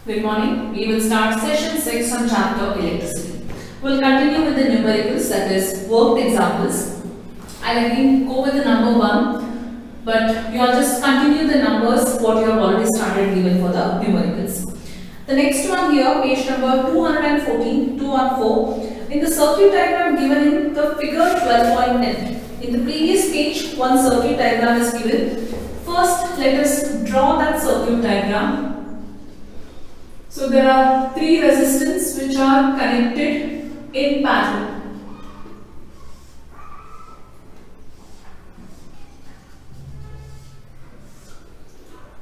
Good morning. We will start session 6 on chapter electricity. We'll continue with the numericals, that is worked examples. I'll again go with the number 1, but you all just continue the numbers what you have already started given for the numericals. The next one here, page number 214, 214. In the circuit diagram given in the figure 12.10. In the previous page, one circuit diagram is given. First, let us draw that circuit diagram. So there are 3 resistors which are connected in parallel.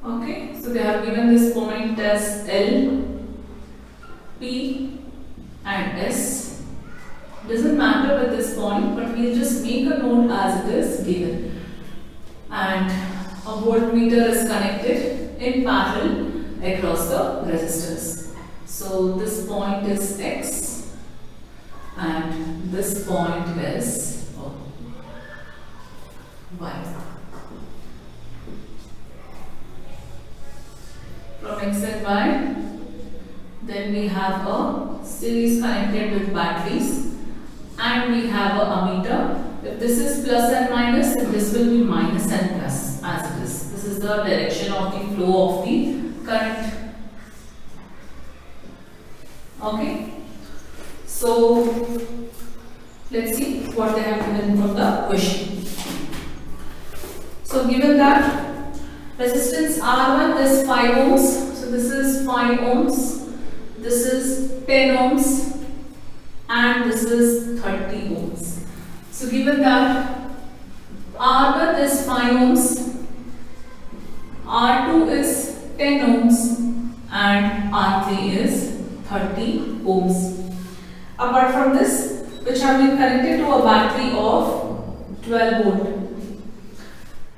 Okay, so they have given this point as L, P and S. Doesn't matter with this point, but we'll just make a note as it is given. And a voltmeter is connected in parallel across the resistors. So this point is X and this point is Y. From X and Y, then we have a series connected with batteries and we have a ammeter. If this is plus and minus, then this will be minus and plus as it is. This is the direction of the flow of the current. Okay, so let's see what they have given from the question. So given that resistance R1 is 5 ohms, so this is 5 ohms, this is 10 ohms and this is 30 ohms. So given that R1 is 5 ohms, R2 is 10 ohms and R3 is 30 ohms. Apart from this, which have been connected to a battery of 12 volt.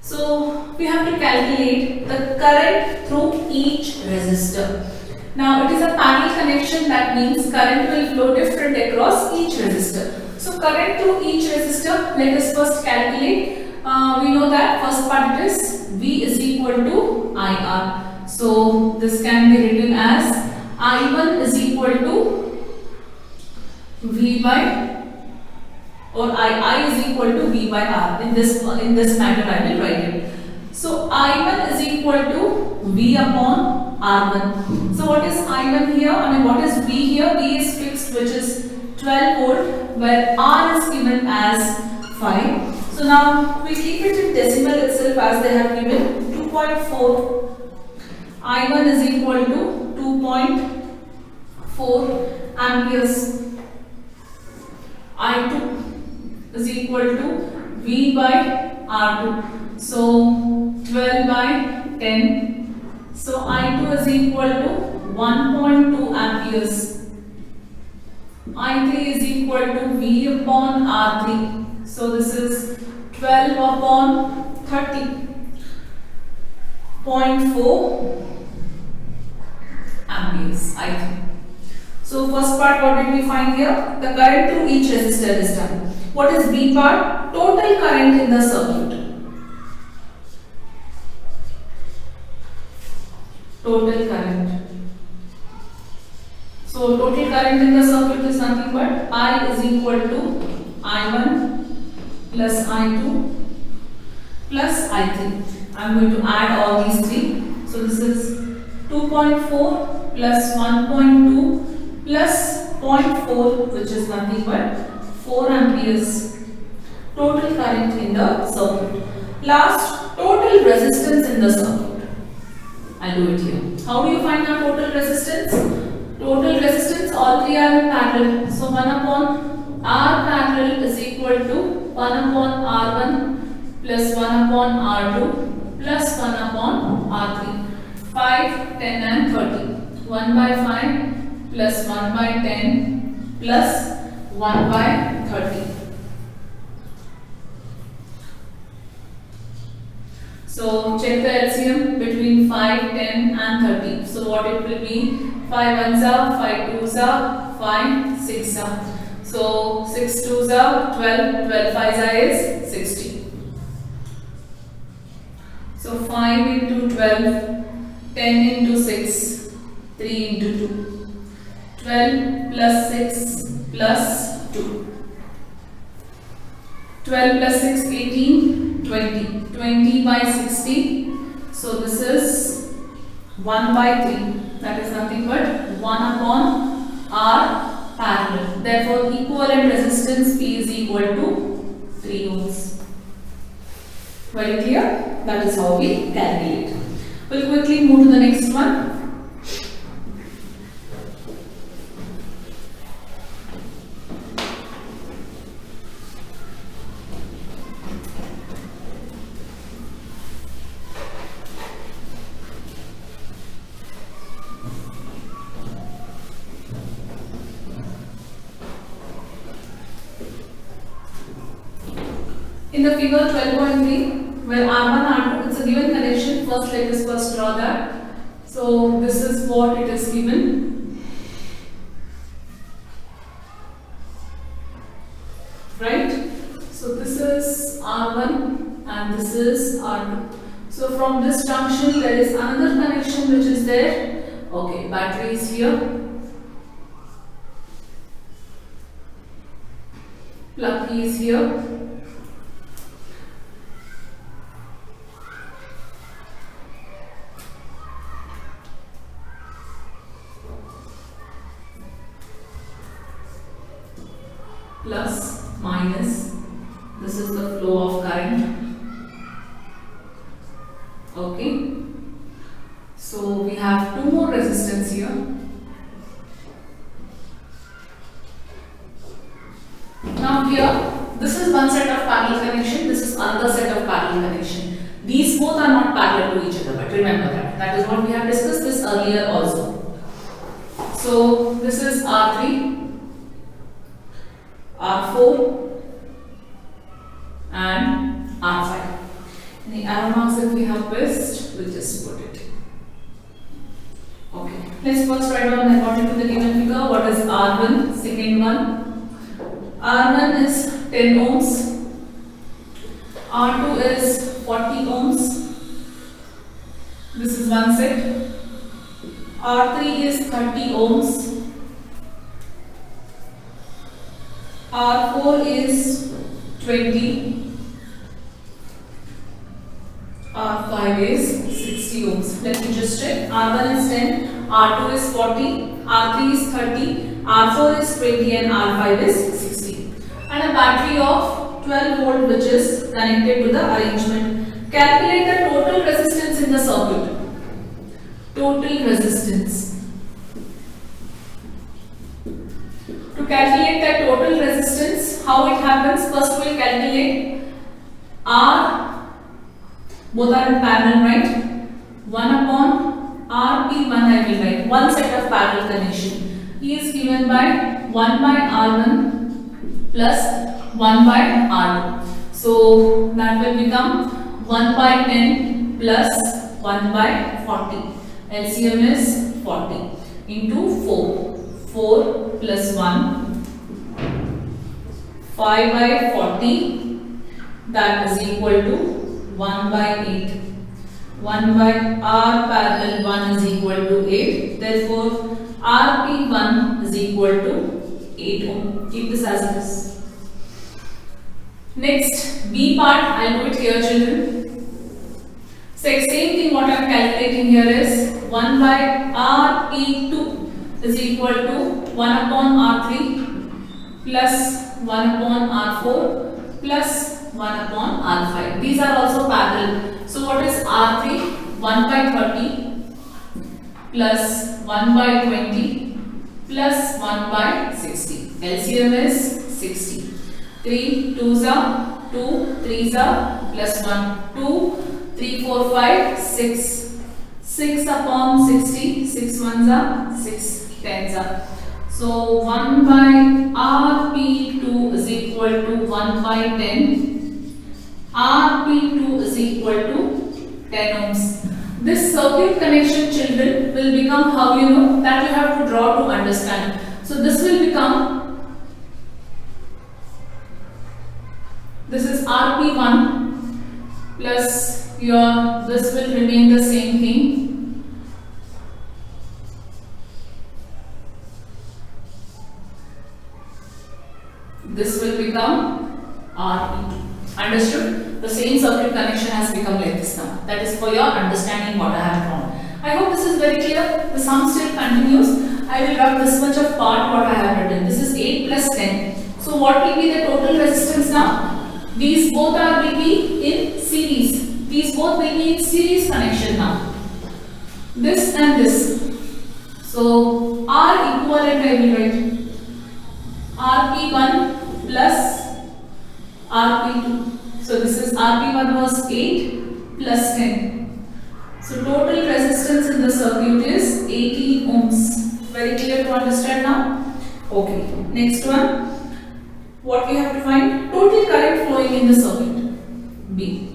So we have to calculate the current through each resistor. Now it is a parallel connection, that means current will flow different across each resistor. So current through each resistor, let us first calculate. We know that first part it is V is equal to IR. So this can be written as I1 is equal to V by, or I is equal to V by R. In this matter I will write it. So I1 is equal to V upon R1. So what is I1 here? What is V here? V is fixed, which is 12 volt, where R is given as 5. So now we keep it in decimal itself as they have given 2.4. I1 is equal to 2.4 amperes. I2 is equal to V by R2. So 12 by 10. So I2 is equal to 1.2 amperes. I3 is equal to V upon R3. So this is 12 upon 30. 0.4 amperes, I3. So first part, what did we find here? The current through each resistor is done. What is B part? Total current in the circuit. Total current. So total current in the circuit is nothing but I is equal to I1 plus I2 plus I3. I am going to add all these 3. So this is 2.4 plus 1.2 plus 0.4, which is nothing but 4 amperes. Total current in the circuit. Last, total resistance in the circuit. I'll do it here. How do you find our total resistance? Total resistance, all 3 are in parallel. So 1 upon R parallel is equal to 1 upon R1 plus 1 upon R2 plus 1 upon R3. 5, 10 and 30. 1 by 5 plus 1 by 10 plus 1 by 30. So check the LCM between 5, 10 and 30. So what it will be? 5 ones are, 5 twos are, 5 6 are. So 6 twos are 12, 12 fives are is 60. So 5 into 12, 10 into 6, 3 12 plus 6 plus 2. 12 plus 6, 18, 20. 20 by 60. So this is 1 by 3. That is nothing but 1 upon R parallel. Therefore, equivalent resistance P is equal to 3 ohms. Very clear? That is how we calculate. We'll quickly move to the next one. In the figure 12.3, where R1, R2, it's a given connection. First, let us first draw that. So, this is what it is given. Right? So, this is R1 and this is R2. So, from this junction, there is another connection which is there. Okay, battery is here. Plug key is here. Plus, minus, this is the flow of current. Okay, so we have two more resistance here. Now here, this is one set of parallel connection, this is another set of parallel connection. These both are not parallel to each other, but remember that. That is what we have discussed this earlier also. So this is R3. R4 and R5. The arrow marks that we have pressed, we'll just put it. Okay. Let's first write down according to the given figure what is R1, second one. R1 is 10 ohms. R2 is 40 ohms. This is one set. R3 is 30 ohms. R4 is 20, R5 is 60 ohms. Let me just check. R1 is 10, R2 is 40, R3 is 30, R4 is 20 and R5 is 60. And a battery of 12 volt which is connected to the arrangement. Calculate the total resistance in the circuit. Total resistance. To calculate the total resistance, how it happens? First we will calculate R, both are in parallel, right? 1 upon RP1 I will write, one set of parallel connection. He is given by 1 by R1 plus 1 by R2. So that will become 1 by 10 plus 1 by 40. LCM is 40 into 4. 4 plus 1, 5 by 40, that is equal to 1 by 8. 1 by R parallel 1 is equal to 8. Therefore, RP1 is equal to 8 ohm. Keep this as it is. Next, B part, I will do it here, children. So, same thing what I am calculating here is 1 by RP2 is equal to 1 upon R3 plus 1 upon R4 plus 1 upon R5. These are also parallel. So what is R3? 1 by 30 plus 1 by 20 plus 1 by 60. LCM is 60. 3 2s are 2, 3s are plus 1, 2, 3, 4, 5, 6. 6 upon 60, 6 ones are 6. 10s are. So 1 by RP2 is equal to 1 by 10. RP2 is equal to 10 ohms. This circuit connection, children, will become how you know that you have to draw to understand. So this will become, this is RP1 plus your, this will remain the same thing. RE2. Understood? The same circuit connection has become like this now. That is for your understanding what I have drawn. I hope this is very clear. The sum still continues. I will rub this much of part what I have written. This is 8 plus 10. So what will be the total resistance now? These both will be in series. These both will be in series connection now. This and this. So R equivalent I will write. RP1 plus RP2. So this is RP1 was 8 plus 10. So total resistance in the circuit is 18 ohms. Very clear to understand now? Okay. Next one. What we have to find? Total current flowing in the circuit. B.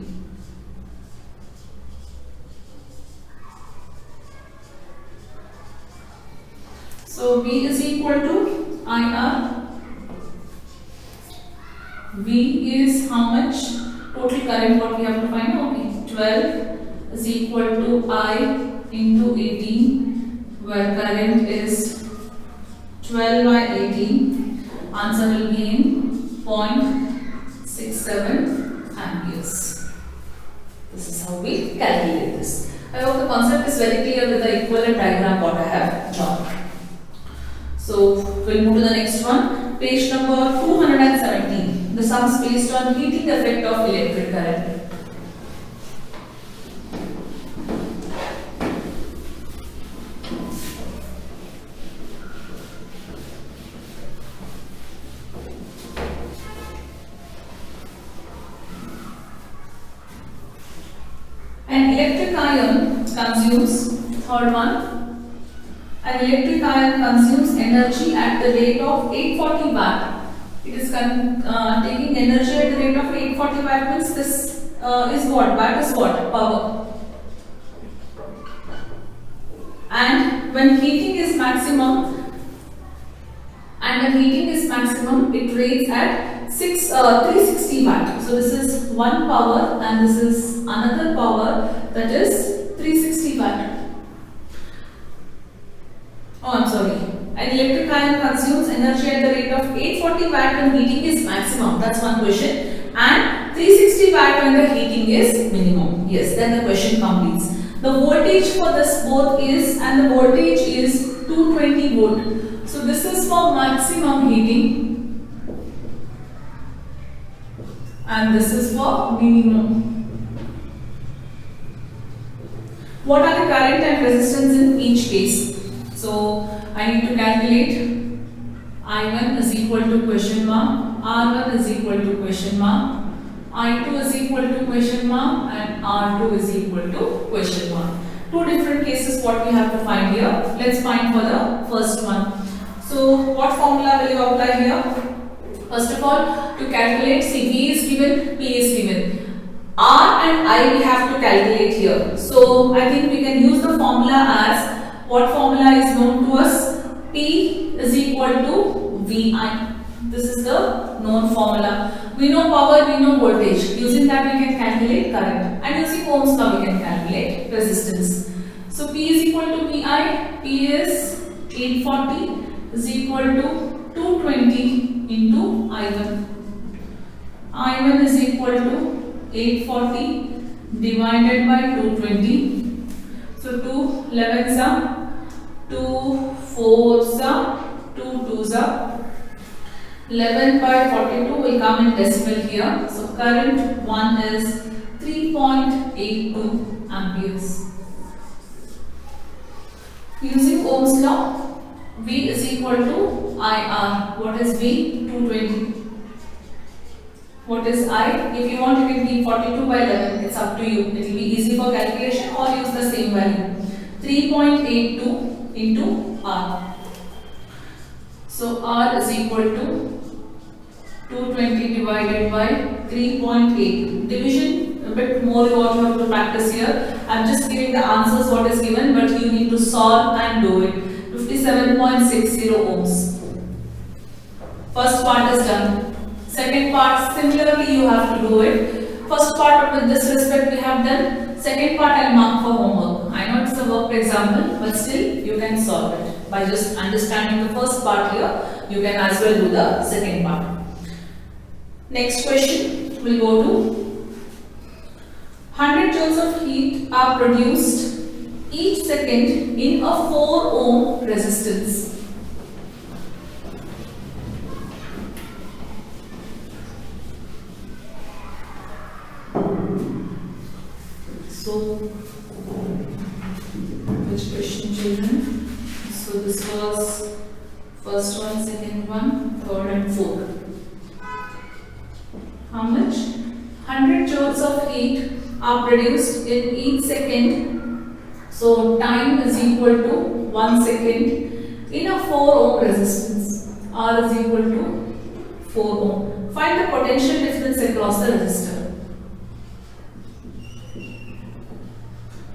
So V is equal to IR. V is how much? Total current what we have to find? Okay. 12 is equal to I into 18, where current is 12 by 18. Answer will be in 0.67 amperes. This is how we calculate this. I hope the concept is very clear with the equivalent diagram what I have drawn. So we'll move to the next one. Page number 217. The sum is based on heating effect of electric current. An electric ion consumes, third one, an electric ion consumes energy at the rate of 840 watt. It is taking energy at the rate of 840 watt means this is what? Watt is what? Power. And when heating is maximum, it rates at 360 watt. So this is one power and this is another power, that is 360 watt. Oh, I'm sorry. An electric ion consumes energy at the rate of 840 watt when heating is maximum. That's one question. And 360 watt when the heating is minimum. Yes, then the question completes. The voltage for this both is, and the voltage is 220 volt. So this is for maximum heating. And this is for minimum. What are the current and resistance in each case? So I need to calculate I1 is equal to question mark, R1 is equal to question mark, I2 is equal to question mark, and R2 is equal to question mark. Two different cases what we have to find here. Let's find for the first one. So what formula will you apply here? First of all, to calculate, see V is given, P is given. R and I we have to calculate here. So I think we can use the formula as, what formula is known to us? P is equal to VI. This is the known formula. We know power, we know voltage. Using that we can calculate current. And using Ohm's law we can calculate resistance. So P is equal to VI. P is 840 is equal to 220 into I1. I1 is equal to 840 divided by 220. So 2 11s are 2 4s are 2 2s are 11 by 42 will come in decimal here. So current 1 is 3.82 amperes. Using Ohm's law, V is equal to IR. What is V? 220. What is I? If you want, you can keep 42 by 11. It's up to you. It will be easy for calculation, or use the same value. 3.82 into R. So R is equal to 220 divided by 3.8. Division a bit more what you have to practice here. I'm just giving the answers what is given, but you need to solve and do it. 57.60 ohms. First part is done. Second part, similarly you have to do it. First part with this respect we have done. Second part I'll mark for homework. I know it's a worked example, but still you can solve it. By just understanding the first part here, you can as well do the second part. Next question will go to 100 joules of heat are produced each second in a 4 ohm resistance. So, which question, children? So this was first one, second one, third and fourth. How much? 100 joules of heat are produced in each second. So time is equal to 1 second in a 4 ohm resistance. R is equal to 4 ohm. Find the potential difference across the resistor.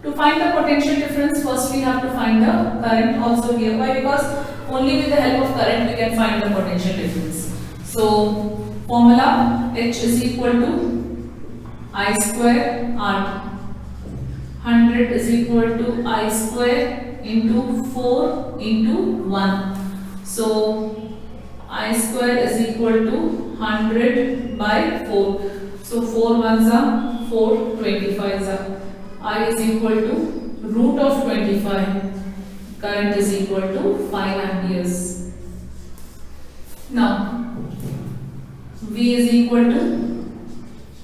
To find the potential difference, first we have to find the current also here. Why? Because only with the help of current we can find the potential difference. So formula H is equal to I square R. 100 is equal to I square into 4 into 1. So I square is equal to 100 by 4. So 4 ones are 4, 25s are. I is equal to root of 25. Current is equal to 5 amperes. Now V is equal to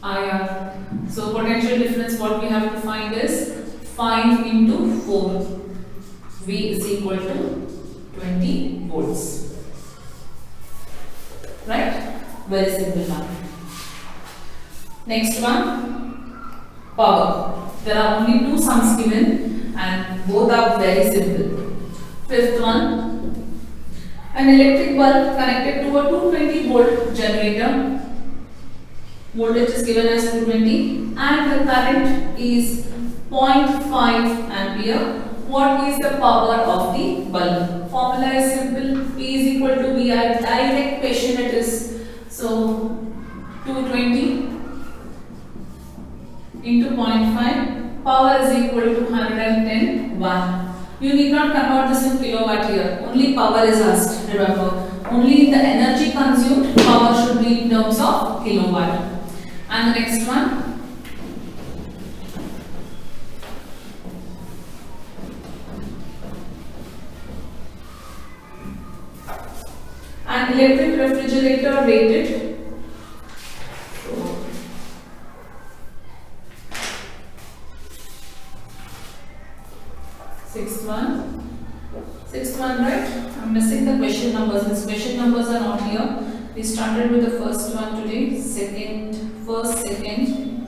IR. So potential difference what we have to find is 5 into 4. V is equal to 20 volts. Right? Very simple one. Next one, power. There are only two sums given and both are very simple. Fifth one, an electric bulb connected to a 220 volt generator. Voltage is given as 220 and the current is 0.5 ampere. What is the power of the bulb? Formula is simple. P is equal to V. Direct equation it is. So 220 into 0.5, power is equal to 110 watt. You need not convert this in kilowatt here. Only power is asked. Remember, only the energy consumed, power should be in terms of kilowatt. And the next one, an electric refrigerator rated. Sixth one, right? I'm missing the question numbers. These question numbers are not here. We started with the first one today, first, second,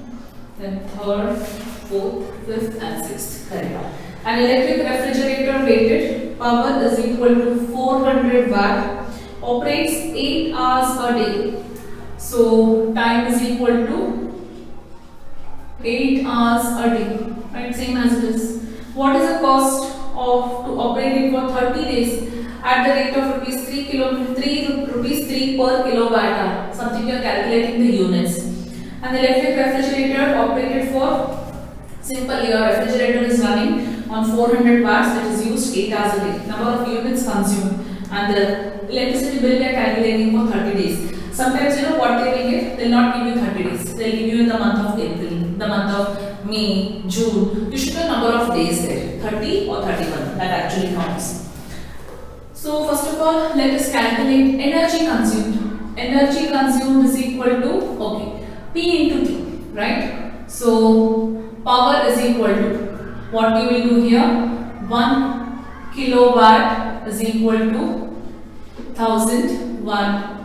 then third, fourth, fifth and sixth. Correct. An electric refrigerator rated power is equal to 400 watt, operates 8 hours a day. So time is equal to 8 hours a day. Right, same as it is. What is the cost of to operate it for 30 days at the rate of rupees 3 per kilowatt hour? Something you are calculating the units. An electric refrigerator operated for, simple, your refrigerator is running on 400 watts, that is used 8 hours a day. Number of units consumed and the electricity bill we are calculating for 30 days. Sometimes you know what they will give? They will not give you 30 days. They will give you in the month of April, the month of May, June. You should know number of days there, 30 or 31. That actually counts. So first of all, let us calculate energy consumed. Energy consumed is equal to, okay, P into T, right? So power is equal to, what we will do here, 1 kilowatt is equal to 1000 watt.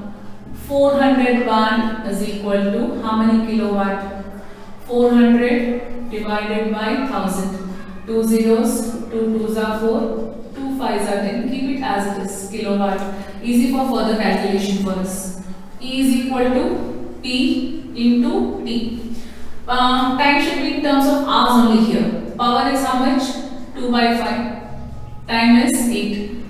400 watt is equal to how many kilowatt? 400 divided by 1000. 2 zeros, 2 twos are 4, 2 fives are 10. Keep it as it is, kilowatt. Easy for further calculation for us. E is equal to P into T. Time should be in terms of hours only here. Power is how much? 2 by 5. Time is 8.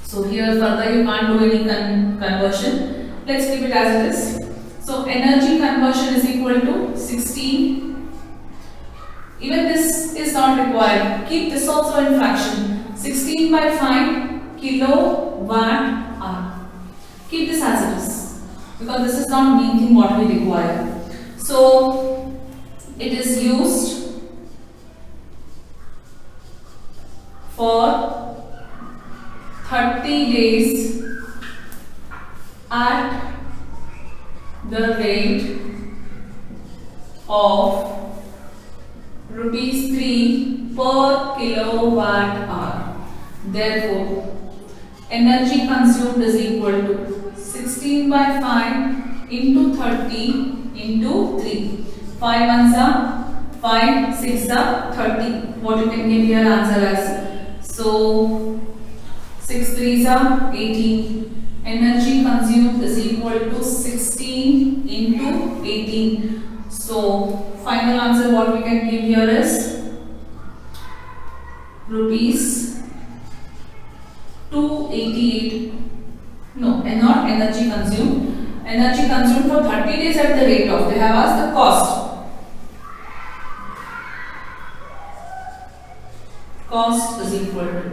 So here further you can't do any conversion. Let's keep it as it is. So energy conversion is equal to 16. Even this is not required. Keep this also in fraction. 16 by 5 kilowatt hour. Keep this as it is. because this is not main thing what we require. So it is used for 30 days at the rate of ₹3 per kilowatt hour. Therefore, energy consumed is equal to 16 by 5 into 30 into 3. 5 ones are 5, 6 are 30. What you can give here answer as. So 6 3s are 18. Energy consumed is equal to 16 into 18. So final answer what we can give here is rupees 288. No, and not energy consumed. Energy consumed for 30 days at the rate of. They have asked the cost. Cost is equal to.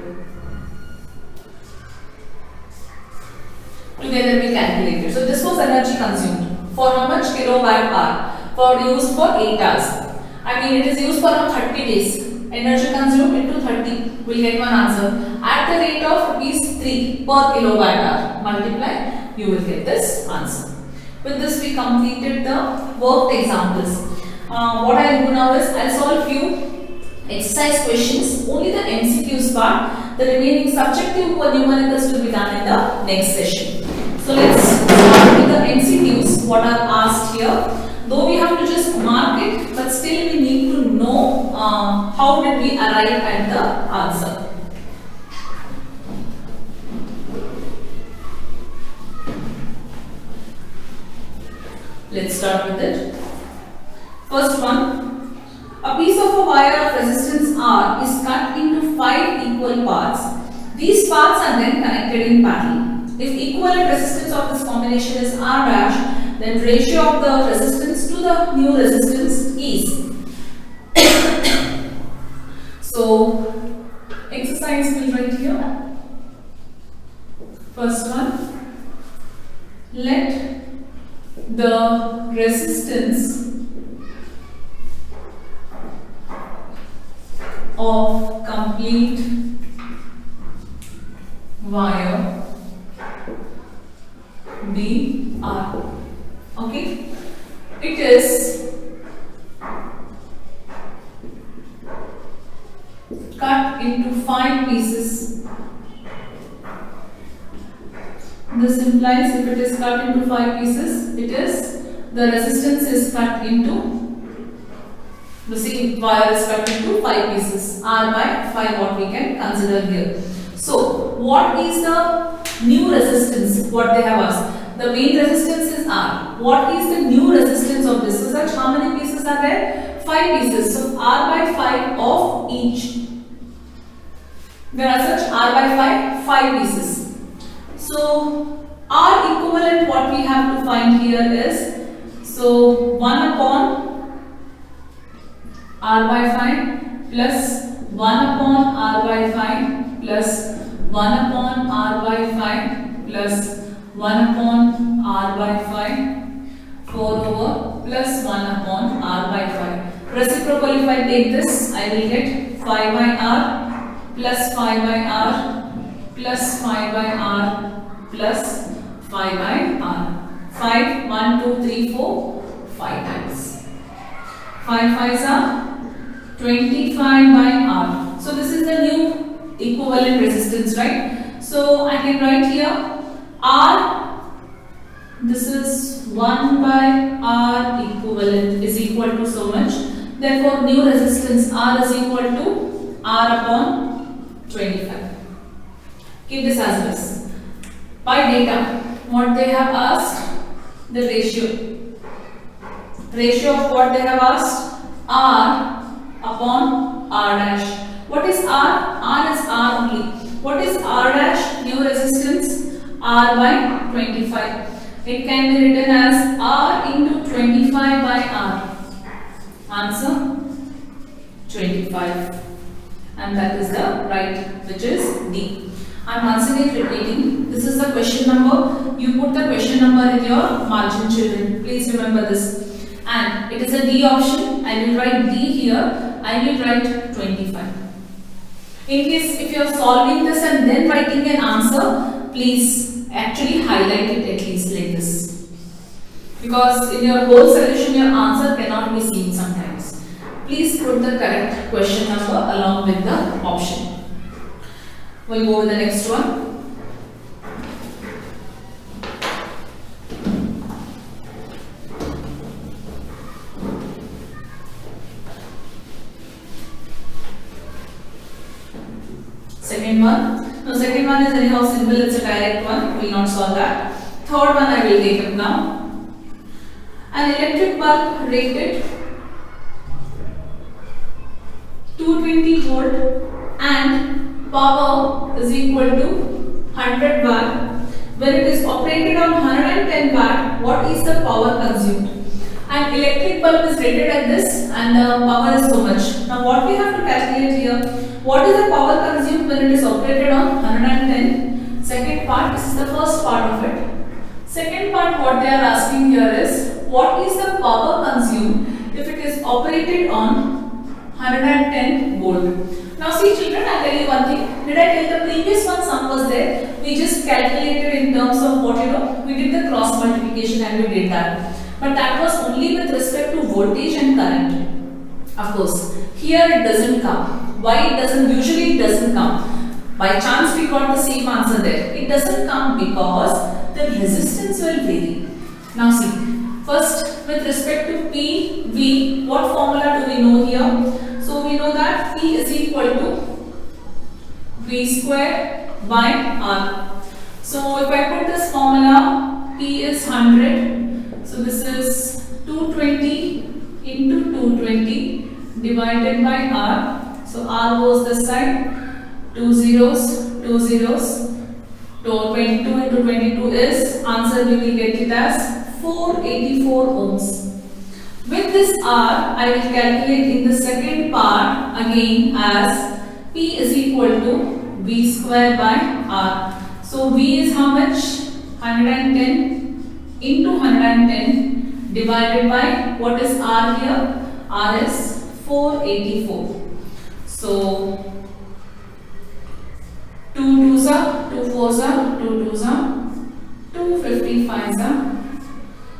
Together we calculated. So this was energy consumed for how much kilowatt hour? For use for 8 hours. I mean it is used for 30 days. Energy consumed into 30. We will get one answer. At the rate of ₹3 per kilowatt hour. Multiply. You will get this answer. With this we completed the worked examples. What I will do now is I will solve few exercise questions. Only the MCQs part. The remaining subjective numericals will be done in the next session. So let's start with the MCQs. What are asked here. Though we have to just mark it, but still we need to know how did we arrive at the answer. Let's start with it. First one, a piece of a wire of resistance R is cut into 5 equal parts. These parts are then connected in parallel. If equivalent resistance of this combination is R dash, then ratio of the resistance to the new resistance is. So, exercise will write here. First one, let the resistance of complete wire be R. Okay, it is cut into 5 pieces. This implies if it is cut into 5 pieces, it is the resistance is cut into, the same wire is cut into 5 pieces. R by 5 what we can consider here. So what is the new resistance? What they have asked. The main resistance is R. What is the new resistance of this? So such how many pieces are there? 5 pieces. So R by 5 of each. There are such R by 5 pieces. So R equivalent what we have to find here is, so 1 upon R by 5 plus 1 upon R by 5 plus 1 upon R by 5 plus 1 upon R by 5, 4 over plus 1 upon R by 5. Reciprocal, if I take this, I will get 5 by R plus 5 by R plus 5 by R plus 5 by R. 5, 1, 2, 3, 4, 5 times. 5 5s are 25 by R. So this is the new equivalent resistance, right? So I can write here R, this is 1 by R equivalent is equal to so much. Therefore, new resistance R is equal to R upon 25. Keep this as this. By data, what they have asked, the ratio. Ratio of what they have asked, R upon R dash. What is R? R is R only. What is R dash? New resistance R by 25. It can be written as R into 25 by R. Answer 25. And that is the right, which is D. I'm once again repeating. This is the question number. You put the question number in your margin, children. Please remember this. And it is a D option. I will write D here. I will write 25. In case if you are solving this and then writing an answer, please actually highlight it at least like this. Because in your whole solution, your answer cannot be seen sometimes. Please put the correct question number along with the option. We'll go with the next one. Second one. No, second one is anyhow simple, it's a direct one. We will not solve that. Third one I will take up now. An electric bulb rated 220 volt and power is equal to 100 watt. When it is operated on 110 watt, what is the power consumed? An electric bulb is rated at this and the power is so much. Now what we have to calculate here, what is the power consumed when it is operated on 110? Second part, this is the first part of it. Second part, what they are asking here is, what is the power consumed if it is operated on 110 volt? Now see children, I will tell you one thing. Did I tell the previous one sum was there? We just calculated in terms of what we did the cross multiplication and we did that. But that was only with respect to voltage and current. Of course, here it doesn't come. Why it doesn't? Usually it doesn't come. By chance we got the same answer there. It doesn't come because the resistance will vary. Now see, first with respect to P, V, what formula do we know here? So we know that P is equal to V square by R. So if I put this formula, P is 100. So this is 220 into 220 divided by R. So R goes this side. 2 zeros, 2 zeros. 22 into 22 is, answer we will get it as 484 ohms. With this R, I will calculate in the second part again as P is equal to V square by R. So V is how much? 110 into 110 divided by, what is R here? R is 484. So 2 2s are, 2 4s are, 2 2s are, 2 55s are.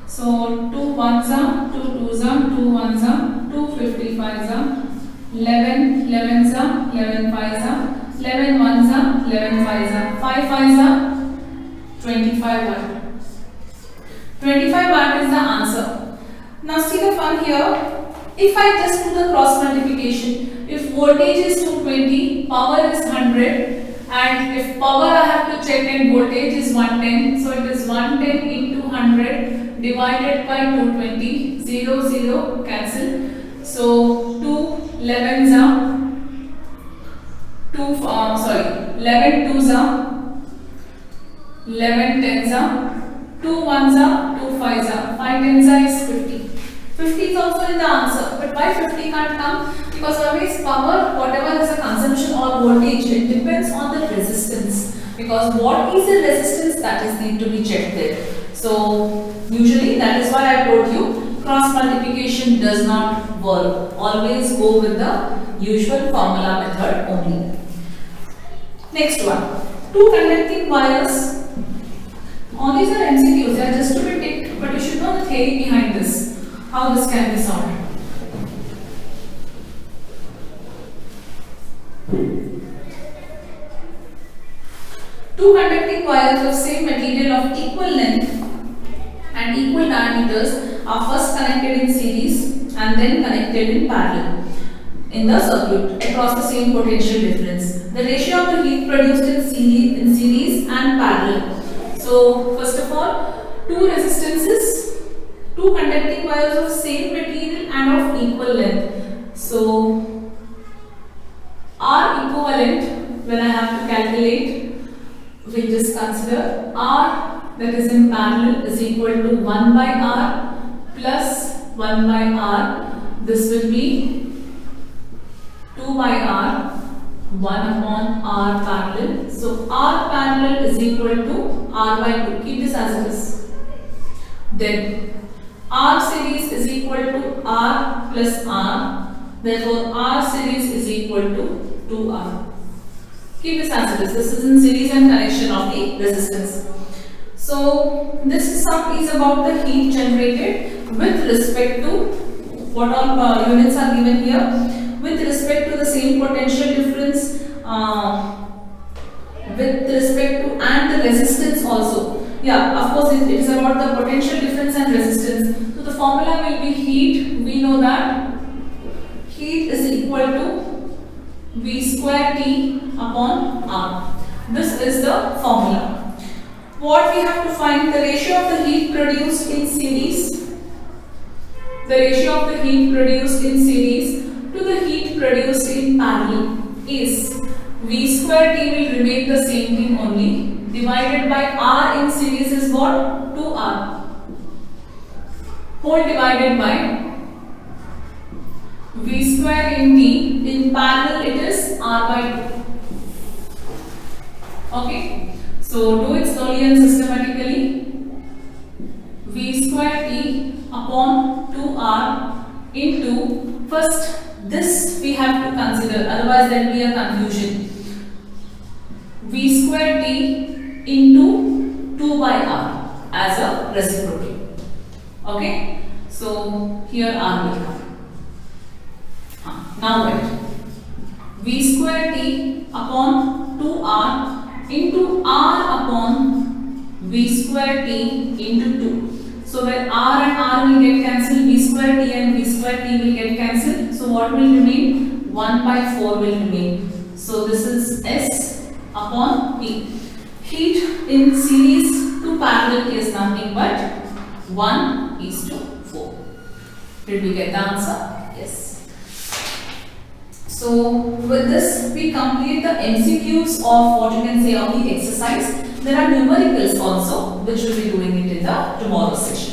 So 2 1s are, 2 2s are, 2 1s are, 2 55s are, 11 11s are, 11 5s are, 11 1s are, 11 5s are, 5 5s are, 25 watt. 25 watt is the answer. Now see the fun here. If I just do the cross multiplication, if voltage is 220, power is 100. And if power I have to check and voltage is 110, so it is 110 into 100 divided by 220, 0 0 cancel. So 2 11s are 11 2s are 11 10s are 2 1s are 2 5s are 5 10s are is 50. 50 is also in the answer, but why 50 can't come? Because always power, whatever is the consumption or voltage, it depends on the resistance. Because what is the resistance, that is need to be checked there. So usually that is why I told you cross multiplication does not work. Always go with the usual formula method only. Next one, two conducting wires. All these are MCQs, they are just to be ticked, but you should know the theory behind this. How this can be solved. Two conducting wires of same material of equal length and equal diameters are first connected in series and then connected in parallel in the circuit across the same potential difference. The ratio of the heat produced in series and parallel. So first of all, two resistances, two conducting wires of same material and of equal length. So R equivalent, when I have to calculate, we just consider R that is in parallel is equal to 1 by R plus 1 by R. This will be 2 by R 1 upon R parallel. So R parallel is equal to R by 2. Keep this as it is. Then R series is equal to R plus R. Therefore, R series is equal to 2R. Keep this as it is. This is in series and connection of the resistance. So this sum is about the heat generated with respect to what all units are given here. With respect to the same potential difference, with respect to and the resistance also. Yeah, of course it is about the potential difference and resistance. So the formula will be heat. We know that heat is equal to V square T upon R. This is the formula. What we have to find, the ratio of the heat produced in series, the ratio of the heat produced in series to the heat produced in parallel is V square T will remain the same thing only, divided by R in series is what? 2R, whole divided by V square in T, in parallel it is R by 2. Okay, so do it slowly and systematically. V square T upon 2R into, first this we have to consider, otherwise there will be a confusion. V square T into 2 by R as a reciprocal. Okay, so here R will come. Now write V square T upon 2R into R upon V square T into 2. So where R and R will get cancelled, V square T and V square T will get cancelled. So what will remain? 1 by 4 will remain. So this is S upon T. Heat in series to parallel is nothing but 1:4. Did we get the answer? Yes. So with this we complete the MCQs of what you can say of the exercise. There are numericals also which we will be doing it in the tomorrow session.